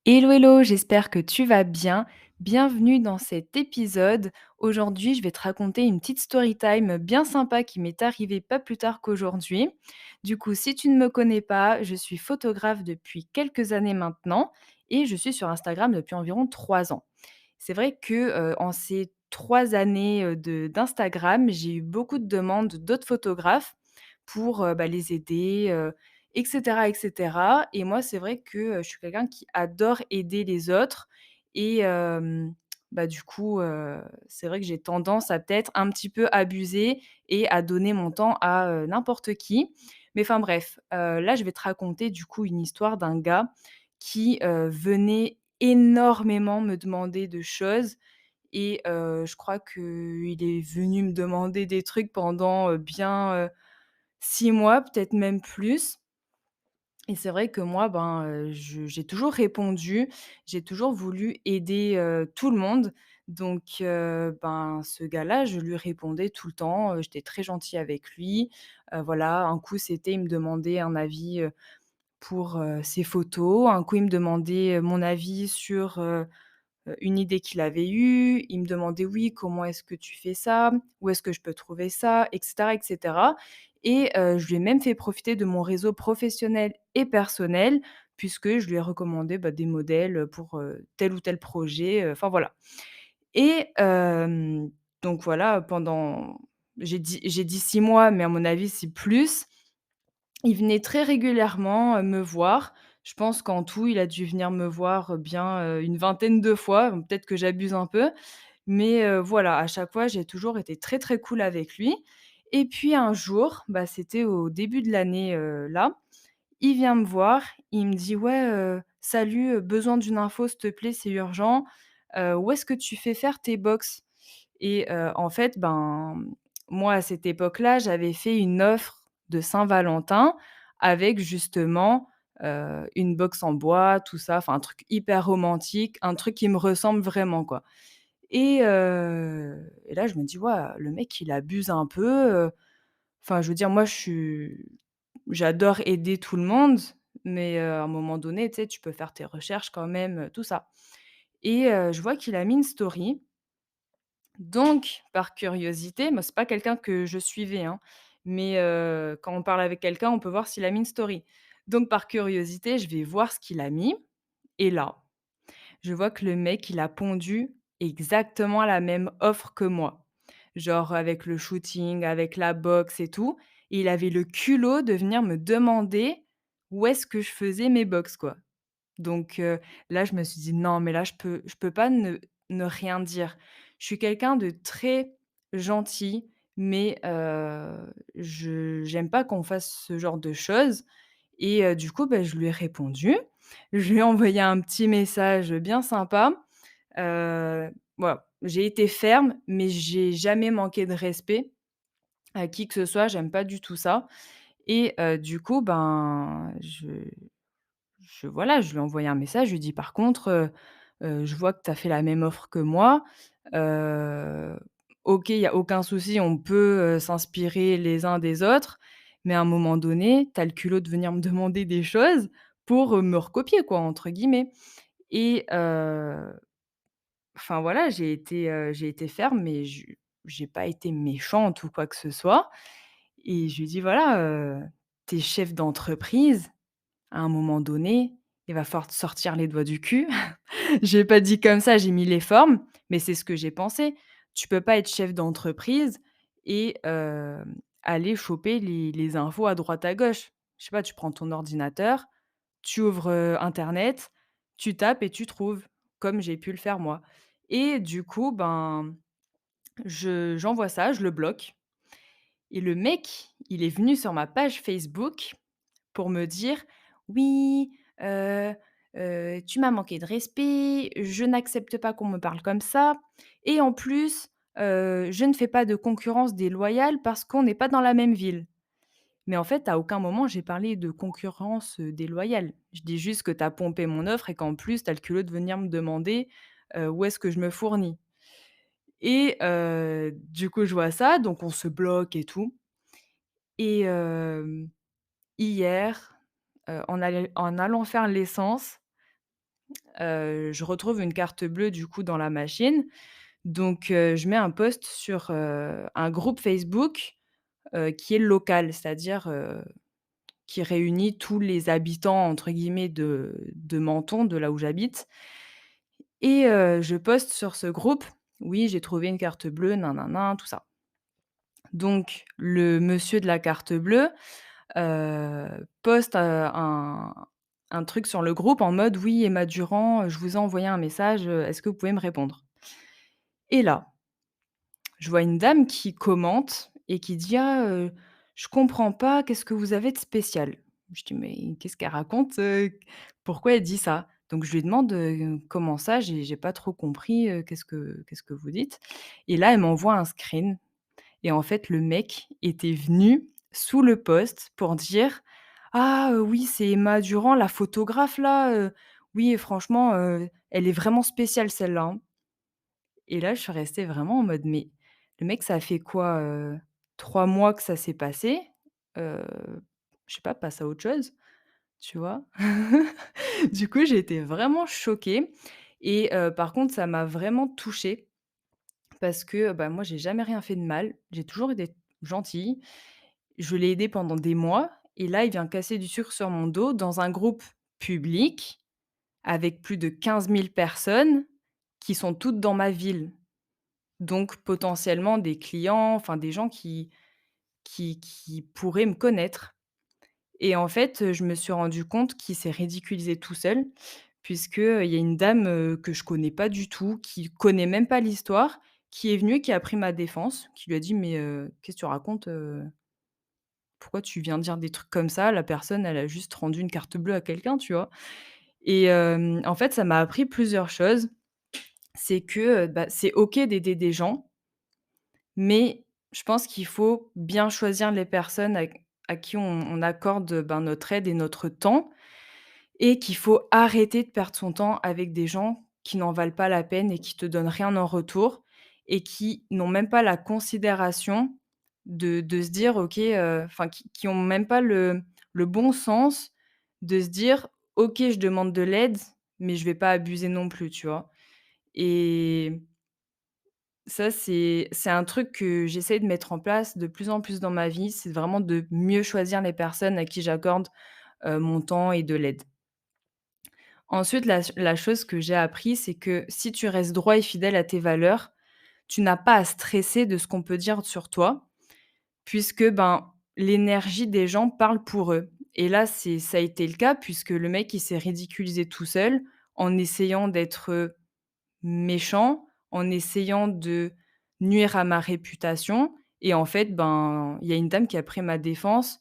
Hello, hello, j'espère que tu vas bien. Bienvenue dans cet épisode. Aujourd'hui, je vais te raconter une petite story time bien sympa qui m'est arrivée pas plus tard qu'aujourd'hui. Du coup, si tu ne me connais pas, je suis photographe depuis quelques années maintenant et je suis sur Instagram depuis environ 3 ans. C'est vrai que en ces 3 années d'Instagram, j'ai eu beaucoup de demandes d'autres photographes pour les aider, et cetera et moi, c'est vrai que, je suis quelqu'un qui adore aider les autres et du coup, c'est vrai que j'ai tendance à peut-être un petit peu abuser et à donner mon temps à, n'importe qui. Mais enfin bref, là, je vais te raconter du coup une histoire d'un gars qui, venait énormément me demander de choses et je crois qu'il est venu me demander des trucs pendant, bien, 6 mois, peut-être même plus. Et c'est vrai que moi, j'ai toujours répondu, j'ai toujours voulu aider, tout le monde. Donc ce gars-là, je lui répondais tout le temps, j'étais très gentille avec lui. Voilà, un coup, c'était il me demandait un avis, pour, ses photos, un coup, il me demandait, mon avis sur, une idée qu'il avait eue. Il me demandait: «Oui, comment est-ce que tu fais ça? Où est-ce que je peux trouver ça?» et cetera et cetera et je lui ai même fait profiter de mon réseau professionnel et personnel puisque je lui ai recommandé, des modèles, pour, tel ou tel projet, enfin voilà et donc voilà, pendant j'ai dit 6 mois, mais à mon avis, c'est plus. Il venait très régulièrement, me voir. Je pense qu'en tout, il a dû venir me voir, bien, une vingtaine de fois. Bon, peut-être que j'abuse un peu, mais voilà, à chaque fois, j'ai toujours été très, très cool avec lui et puis un jour, c'était au début de l'année, là, il vient me voir, il me dit: «Ouais, salut, besoin d'une info s'il te plaît, c'est urgent. Où est-ce que tu fais faire tes box?» et en fait, moi, à cette époque-là, j'avais fait une offre de Saint-Valentin avec justement, une box en bois, tout ça, enfin un truc hyper romantique, un truc qui me ressemble vraiment, quoi et là, je me dis: «Waouh, le mec, il abuse un peu», enfin, je veux dire, moi, j'adore aider tout le monde, mais à un moment donné, tu sais, tu peux faire tes recherches quand même, tout ça et je vois qu'il a mis une story donc par curiosité, moi, c'est pas quelqu'un que je suivais, hein, mais quand on parle avec quelqu'un, on peut voir s'il a mis une story. Donc par curiosité, je vais voir ce qu'il a mis et là, je vois que le mec, il a pondu exactement la même offre que moi. Genre avec le shooting, avec la box et tout et il avait le culot de venir me demander où est-ce que je faisais mes box, quoi. Donc là, je me suis dit: «Non, mais là, je peux pas ne rien dire». Je suis quelqu'un de très gentil, mais je j'aime pas qu'on fasse ce genre de choses et du coup, je lui ai répondu. Je lui ai envoyé un petit message bien sympa. Voilà, j'ai été ferme, mais j'ai jamais manqué de respect à qui que ce soit, j'aime pas du tout ça et du coup, je lui ai envoyé un message, je lui ai dit: «Par contre, je vois que tu as fait la même offre que moi, heu, OK, il y a aucun souci, on peut, s'inspirer les uns des autres, mais à un moment donné, tu as le culot de venir me demander des choses pour, me recopier quoi, entre guillemets» et enfin voilà, j'ai été ferme, mais j'ai pas été méchante ou quoi que ce soit et je lui ai dit: «Voilà, tu es chef d'entreprise, à un moment donné, il va falloir te sortir les doigts du cul». J'ai pas dit comme ça, j'ai mis les formes, mais c'est ce que j'ai pensé. Tu peux pas être chef d'entreprise et aller choper les infos à droite à gauche. Je sais pas, tu prends ton ordinateur, tu ouvres, internet, tu tapes et tu trouves, comme j'ai pu le faire moi et du coup, j'envoie ça, je le bloque et le mec, il est venu sur ma page Facebook pour me dire: «Oui, heu tu m'as manqué de respect, je n'accepte pas qu'on me parle comme ça et en plus, je ne fais pas de concurrence déloyale parce qu'on n'est pas dans la même ville». Mais en fait, à aucun moment j'ai parlé de concurrence, déloyale. Je dis juste que tu as pompé mon offre et qu'en plus tu as le culot de venir me demander, où est-ce que je me fournis et du coup, je vois ça, donc on se bloque et tout et hier, en allant faire l'essence, je retrouve une carte bleue du coup dans la machine, donc je mets un post sur, un groupe Facebook, qui est local, c'est-à-dire, qui réunit tous les «habitants» entre guillemets de Menton, de là où j'habite et je poste sur ce groupe: «Oui, j'ai trouvé une carte bleue, nin nin nin», tout ça. Donc le monsieur de la carte bleue, poste, un truc sur le groupe en mode: «Oui, Emma Durand, je vous ai envoyé un message, est-ce que vous pouvez me répondre?» Et là, je vois une dame qui commente et qui dit: «Ah, je comprends pas, qu'est-ce que vous avez de spécial?» Je dis: «Mais qu'est-ce qu'elle raconte, pourquoi elle dit ça?» Donc je lui demande: «Comment ça? J'ai pas trop compris, qu'est-ce que vous dites?» Et là, elle m'envoie un screen et en fait, le mec était venu sous le post pour dire: «Ah, oui, c'est Emma Durand, la photographe là, oui, franchement, elle est vraiment spéciale celle-là, hein». Et là, je suis restée vraiment en mode: «Mais le mec, ça fait quoi, 3 mois que ça s'est passé, heu, je sais pas, passe à autre chose», tu vois? Du coup, j'ai été vraiment choquée et par contre, ça m'a vraiment touchée parce que, bah, moi, j'ai jamais rien fait de mal. J'ai toujours été gentille. Je l'ai aidé pendant des mois et là, il vient casser du sucre sur mon dos dans un groupe public avec plus de 15 000 personnes qui sont toutes dans ma ville. Donc potentiellement des clients, enfin des gens qui pourraient me connaître et en fait, je me suis rendu compte qu'il s'est ridiculisé tout seul puisque, il y a une dame, que je connais pas du tout, qui connaît même pas l'histoire, qui est venue, qui a pris ma défense, qui lui a dit: «Mais, qu'est-ce que tu racontes, pourquoi tu viens dire des trucs comme ça? La personne, elle a juste rendu une carte bleue à quelqu'un», tu vois? Et en fait, ça m'a appris plusieurs choses. C'est que, bah, c'est OK d'aider des gens, mais je pense qu'il faut bien choisir les personnes à qui on accorde, ben, notre aide et notre temps et qu'il faut arrêter de perdre son temps avec des gens qui n'en valent pas la peine et qui te donnent rien en retour et qui n'ont même pas la considération de se dire: «OK», enfin qui ont même pas le bon sens de se dire: «OK, je demande de l'aide, mais je vais pas abuser non plus», tu vois? Et ça, c'est un truc que j'essaie de mettre en place de plus en plus dans ma vie, c'est vraiment de mieux choisir les personnes à qui j'accorde, mon temps et de l'aide. Ensuite, la chose que j'ai appris, c'est que si tu restes droit et fidèle à tes valeurs, tu n'as pas à stresser de ce qu'on peut dire sur toi, puisque, ben, l'énergie des gens parle pour eux. Et là, ça a été le cas puisque le mec, il s'est ridiculisé tout seul en essayant d'être méchant, en essayant de nuire à ma réputation et en fait, ben, il y a une dame qui a pris ma défense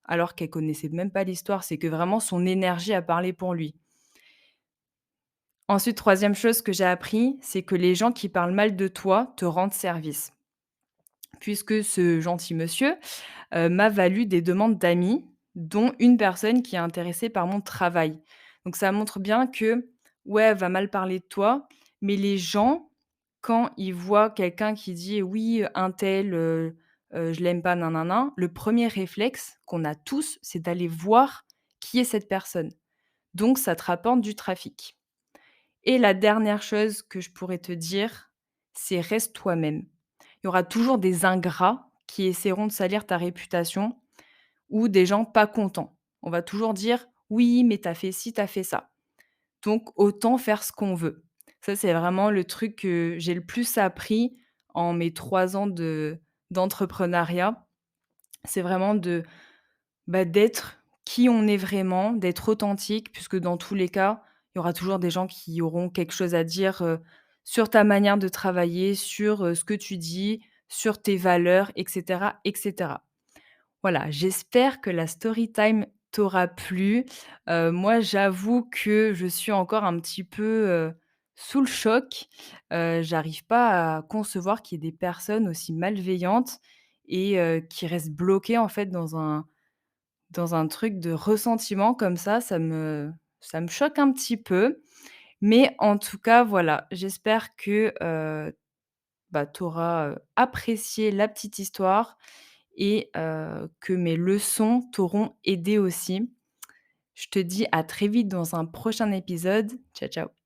alors qu'elle connaissait même pas l'histoire. C'est que vraiment son énergie a parlé pour lui. Ensuite, troisième chose que j'ai appris, c'est que les gens qui parlent mal de toi te rendent service. Puisque ce gentil monsieur, m'a valu des demandes d'amis, dont une personne qui est intéressée par mon travail. Donc ça montre bien que, ouais, elle va mal parler de toi, mais les gens, quand ils voient quelqu'un qui dit: «Oui, untel, je l'aime pas, nin nin nin», le premier réflexe qu'on a tous, c'est d'aller voir qui est cette personne. Donc ça te rapporte du trafic. Et la dernière chose que je pourrais te dire, c'est reste toi-même. Il y aura toujours des ingrats qui essaieront de salir ta réputation ou des gens pas contents. On va toujours dire: «Oui, mais tu as fait ci, tu as fait ça». Donc autant faire ce qu'on veut. Ça, c'est vraiment le truc que j'ai le plus appris en mes 3 ans d'entrepreneuriat. C'est vraiment bah, d'être qui on est vraiment, d'être authentique puisque dans tous les cas, il y aura toujours des gens qui auront quelque chose à dire, sur ta manière de travailler, sur, ce que tu dis, sur tes valeurs et cetera et cetera. Voilà, j'espère que la story time t'aura plu. Moi, j'avoue que je suis encore un petit peu, sous le choc. J'arrive pas à concevoir qu'il y ait des personnes aussi malveillantes et qui restent bloquées, en fait, dans un truc de ressentiment comme ça me choque un petit peu. Mais en tout cas, voilà, j'espère que, bah, tu auras, apprécié la petite histoire et que mes leçons t'auront aidé aussi. Je te dis à très vite dans un prochain épisode. Ciao, ciao.